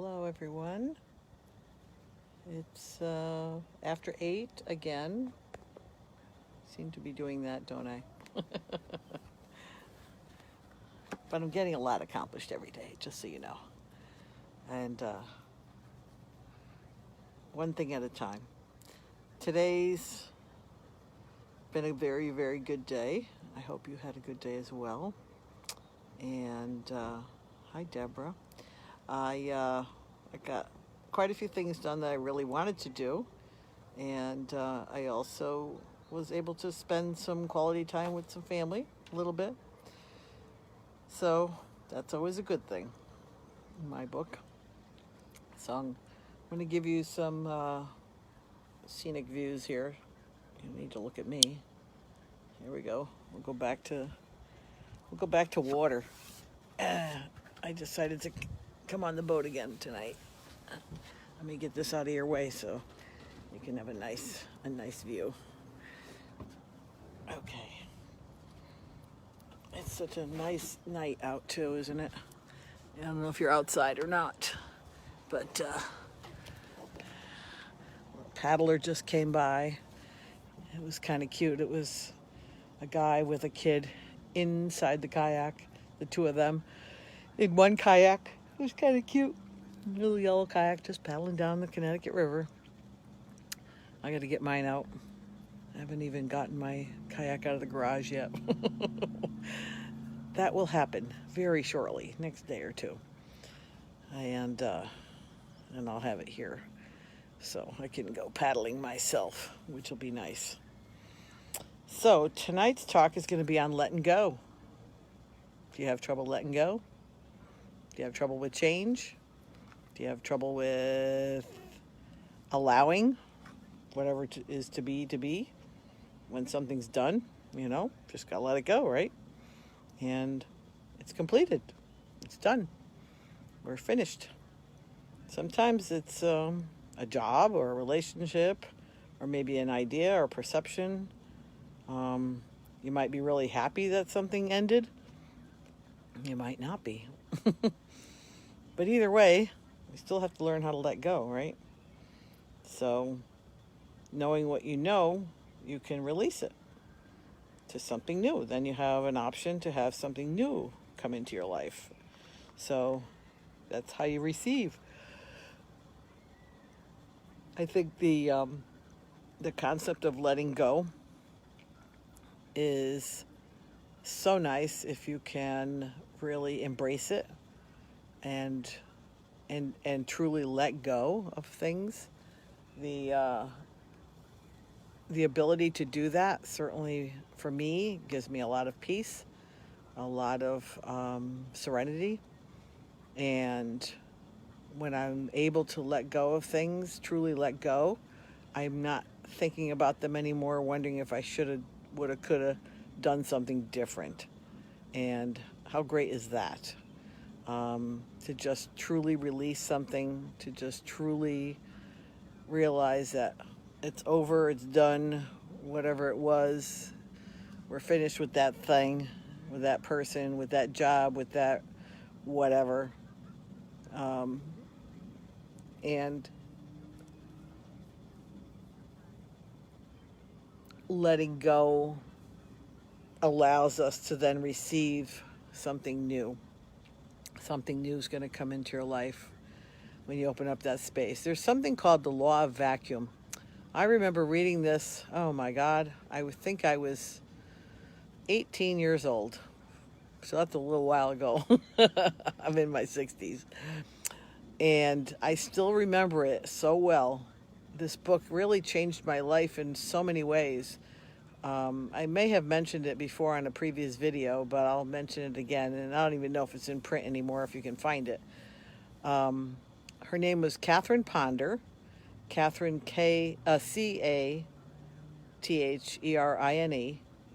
Hello, everyone. It's after 8 again. Seem to be doing that, don't I? But I'm getting a lot accomplished every day, just so you know. And one thing at a time. Today's been a very, very good day. I hope you had a good day as well. And hi, Deborah. I got quite a few things done that I really wanted to do. And I also was able to spend some quality time with some family, a little bit. So that's always a good thing in my book. So I'm going to give you some scenic views here. You need to look at me. Here we go. We'll go back to water. I decided to come on the boat again tonight. Let me get this out of your way so you can have a nice view. Okay. It's such a nice night out too, isn't it? I don't know if you're outside or not, but a paddler just came by. It was kind of cute. It was a guy with a kid inside the kayak, the two of them in one kayak. It was kind of cute. Little yellow kayak just paddling down the Connecticut River. I got to get mine out. I haven't even gotten my kayak out of the garage yet. That will happen very shortly, next day or two. And I'll have it here so I can go paddling myself, which will be nice. So tonight's talk is going to be on letting go. Do you have trouble letting go? Do you have trouble with change? Do you have trouble with allowing whatever is to be? When something's done, just gotta let it go, right? And it's completed. It's done. We're finished. Sometimes it's a job or a relationship or maybe an idea or perception. You might be really happy that something ended. You might not be. But either way, we still have to learn how to let go, right? So knowing what you know, you can release it to something new. Then you have an option to have something new come into your life. So that's how you receive. I think the concept of letting go is so nice if you can really embrace it and truly let go of things. The ability to do that, certainly for me, gives me a lot of peace, a lot of serenity. And when I'm able to let go of things, truly let go, I'm not thinking about them anymore, wondering if I should have, would have, could have done something different. And how great is that? To just truly release something, to just truly realize that it's over, it's done, whatever it was, we're finished with that thing, with that person, with that job, with that whatever. And letting go allows us to then receive something new. Something new is going to come into your life when you open up that space. There's something called the law of vacuum. I remember reading this, oh my God, I would think I was 18 years old. So that's a little while ago. I'm in my 60s. And I still remember it so well. This book really changed my life in so many ways. I may have mentioned it before on a previous video, but I'll mention it again. And I don't even know if it's in print anymore, if you can find it. Her name was Catherine Ponder. Catherine Catherine,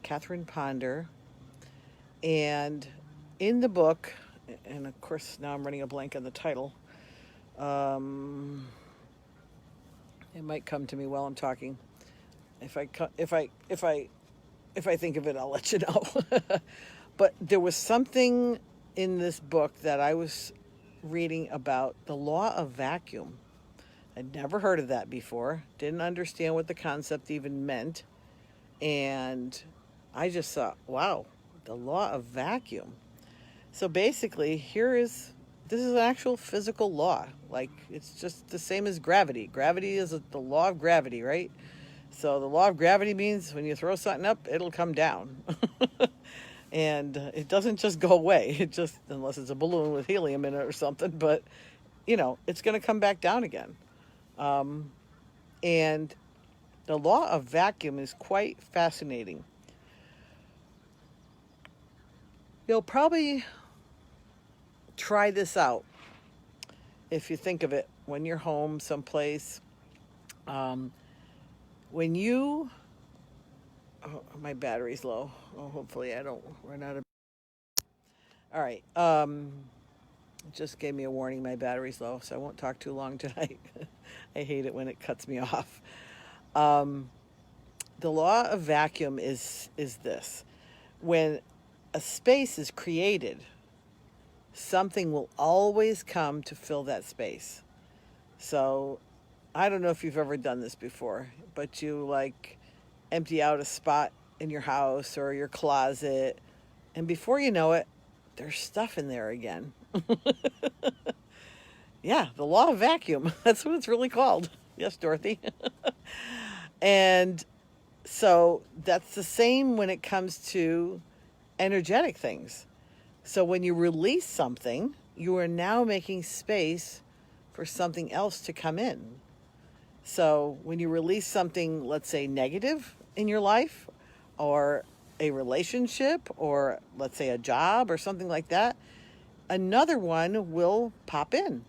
Catherine Ponder. And in the book, and of course now I'm running a blank on the title. It might come to me while I'm talking. If I think of it, I'll let you know. But there was something in this book that I was reading about the law of vacuum. I'd never heard of that before, didn't understand what the concept even meant. And I just thought, wow, the law of vacuum. So basically, this is an actual physical law. Like, it's just the same as gravity. Gravity is the law of gravity, right? So the law of gravity means when you throw something up, it'll come down. And it doesn't just go away. It just, unless it's a balloon with helium in it or something, but it's going to come back down again. And the law of vacuum is quite fascinating. You'll probably try this out if you think of it when you're home someplace. When you, my battery's low. Oh, hopefully I don't run out of. All right. It just gave me a warning my battery's low, so I won't talk too long tonight. I hate it when it cuts me off. The law of vacuum is this. When a space is created, something will always come to fill that space. So I don't know if you've ever done this before, but you like empty out a spot in your house or your closet, and before you know it, there's stuff in there again. Yeah, the law of vacuum. That's what it's really called. Yes, Dorothy. And so that's the same when it comes to energetic things. So when you release something, you are now making space for something else to come in. So when you release something, let's say negative in your life, or a relationship, or let's say a job or something like that, another one will pop in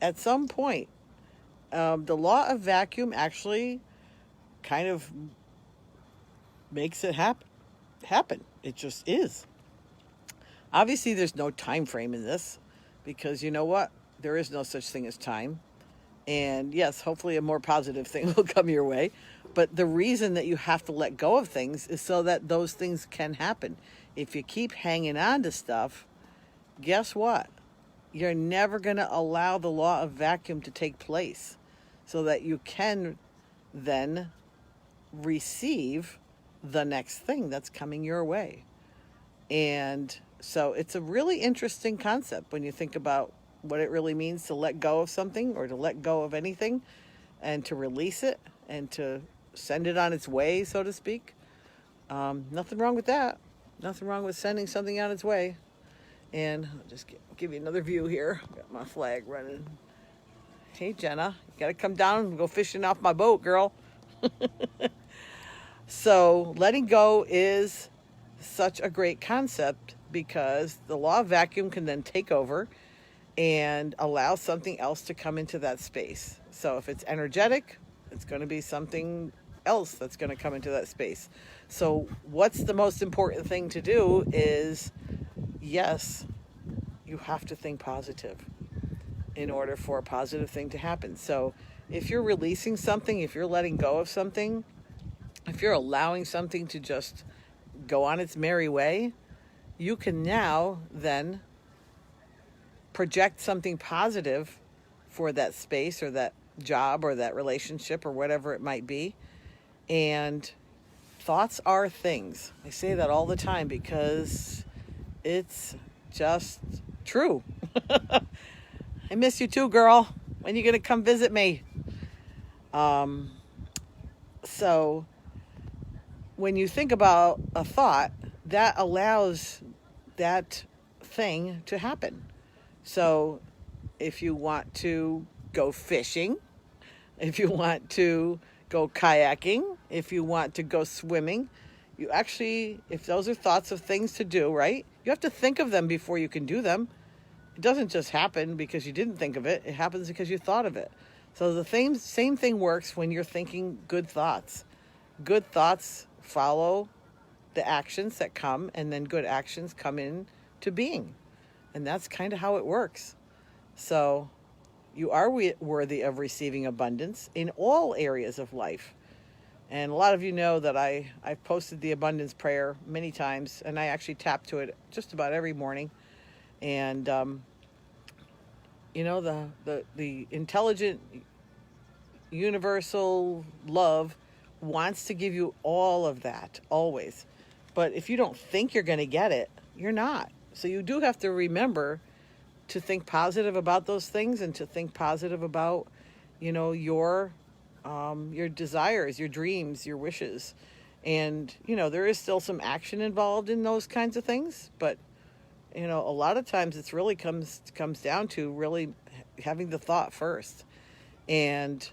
at some point. The law of vacuum actually kind of makes it happen. It just is. Obviously, there's no time frame in this, because you know what? There is no such thing as time. And yes, hopefully a more positive thing will come your way. But the reason that you have to let go of things is so that those things can happen. If you keep hanging on to stuff, guess what? You're never going to allow the law of vacuum to take place, so that you can then receive the next thing that's coming your way. And so it's a really interesting concept when you think about what it really means to let go of something, or to let go of anything, and to release it and to send it on its way, so to speak. Nothing wrong with that. Nothing wrong with sending something on its way. And I'll just give you another view here. Got my flag running. Hey, Jenna, you got to come down and go fishing off my boat, girl. So letting go is such a great concept, because the law of vacuum can then take over and allow something else to come into that space. So if it's energetic, it's going to be something else that's going to come into that space. So what's the most important thing to do is, yes, you have to think positive in order for a positive thing to happen. So if you're releasing something, if you're letting go of something, if you're allowing something to just go on its merry way, you can now then project something positive for that space or that job or that relationship or whatever it might be. And thoughts are things. I say that all the time because it's just true. I miss you too, girl. When are you going to come visit me? So when you think about a thought, that allows that thing to happen. So if you want to go fishing, if you want to go kayaking, if you want to go swimming, you actually, if those are thoughts of things to do, right? You have to think of them before you can do them. It doesn't just happen because you didn't think of it. It happens because you thought of it. So the same thing works when you're thinking good thoughts. Good thoughts follow the actions that come, and then good actions come in to being. And that's kind of how it works. So you are worthy of receiving abundance in all areas of life. And a lot of you know that I've posted the abundance prayer many times, and I actually tap to it just about every morning. And You know, the intelligent, universal love wants to give you all of that, always. But if you don't think you're going to get it, you're not. So you do have to remember to think positive about those things, and to think positive about, your desires, your dreams, your wishes. And, there is still some action involved in those kinds of things, but a lot of times it's really comes down to really having the thought first. And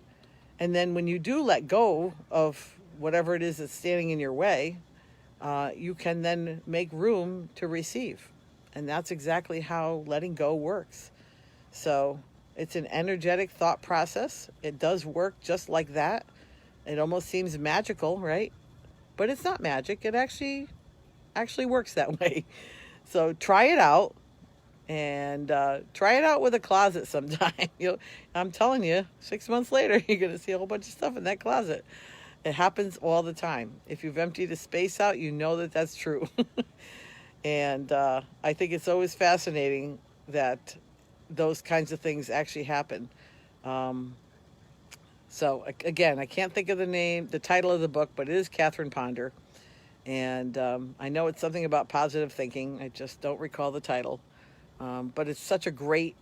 then when you do let go of whatever it is that's standing in your way, you can then make room to receive. And that's exactly how letting go works. So it's an energetic thought process. It does work just like that. It almost seems magical, right? But it's not magic. It actually works that way. So try it out, and try it out with a closet sometime. I'm telling you, 6 months later, you're going to see a whole bunch of stuff in that closet. It happens all the time. If you've emptied a space out, you know that that's true. And I think it's always fascinating that those kinds of things actually happen. So again, I can't think of the title of the book, but it is Catherine Ponder. And I know it's something about positive thinking. I just don't recall the title. But it's such a great,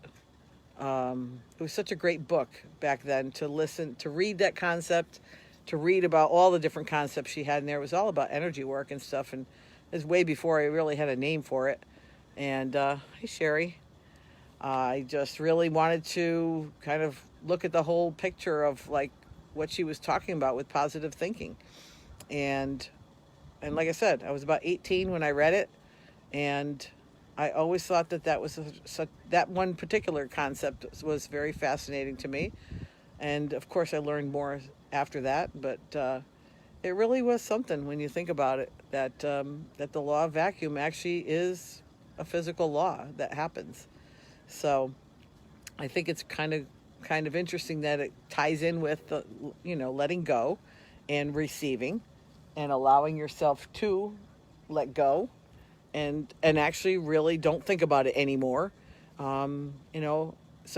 it was such a great book back then to read that concept, to read about all the different concepts she had in there. It was all about energy work and stuff. And it was way before I really had a name for it. And, hey, Sherry. I just really wanted to kind of look at the whole picture of like what she was talking about with positive thinking. And like I said, I was about 18 when I read it, and I always thought that was that one particular concept was very fascinating to me. And of course, I learned more after that. But it really was something when you think about it, that the law of vacuum actually is a physical law that happens. So I think it's kind of interesting that it ties in with the, letting go and receiving, and allowing yourself to let go, and actually really don't think about it anymore. Some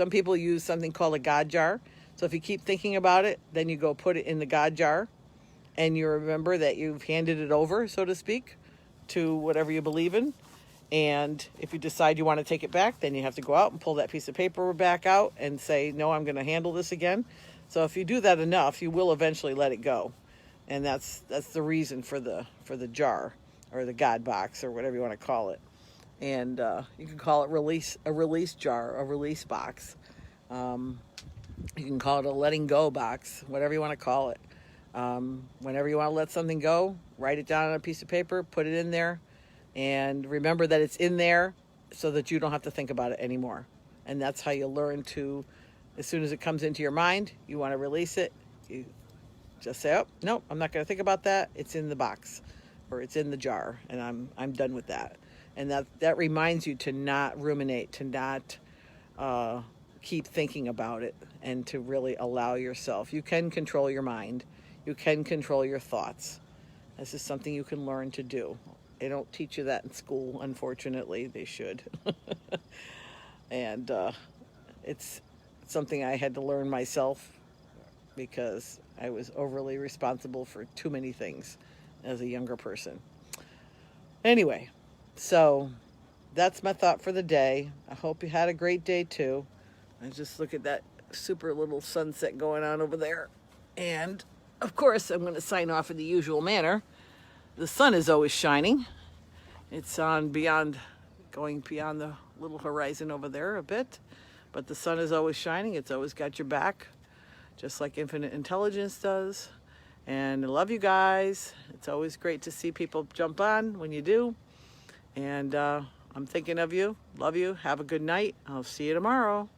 people use something called a God jar. So if you keep thinking about it, then you go put it in the God jar, and you remember that you've handed it over, so to speak, to whatever you believe in. And if you decide you want to take it back, then you have to go out and pull that piece of paper back out and say, no, I'm going to handle this again. So if you do that enough, you will eventually let it go. And that's the reason for the jar, or the God box, or whatever you want to call it. And you can call it a release jar, a release box. You can call it a letting go box, whatever you want to call it. Whenever you want to let something go, write it down on a piece of paper, put it in there, and remember that it's in there so that you don't have to think about it anymore. And that's how you learn to, as soon as it comes into your mind, you want to release it, you just say, oh, no, I'm not going to think about that. It's in the box, or it's in the jar, and I'm done with that. And that reminds you to not ruminate, to not keep thinking about it, and to really allow yourself. You can control your mind. You can control your thoughts. This is something you can learn to do. They don't teach you that in school, unfortunately. They should. And it's something I had to learn myself, because I was overly responsible for too many things as a younger person. Anyway, so that's my thought for the day. I hope you had a great day too. I just look at that super little sunset going on over there. And of course, I'm going to sign off in the usual manner. The sun is always shining. It's going beyond the little horizon over there a bit. But the sun is always shining. It's always got your back, just like Infinite Intelligence does. And I love you guys. It's always great to see people jump on when you do. And I'm thinking of you. Love you. Have a good night. I'll see you tomorrow.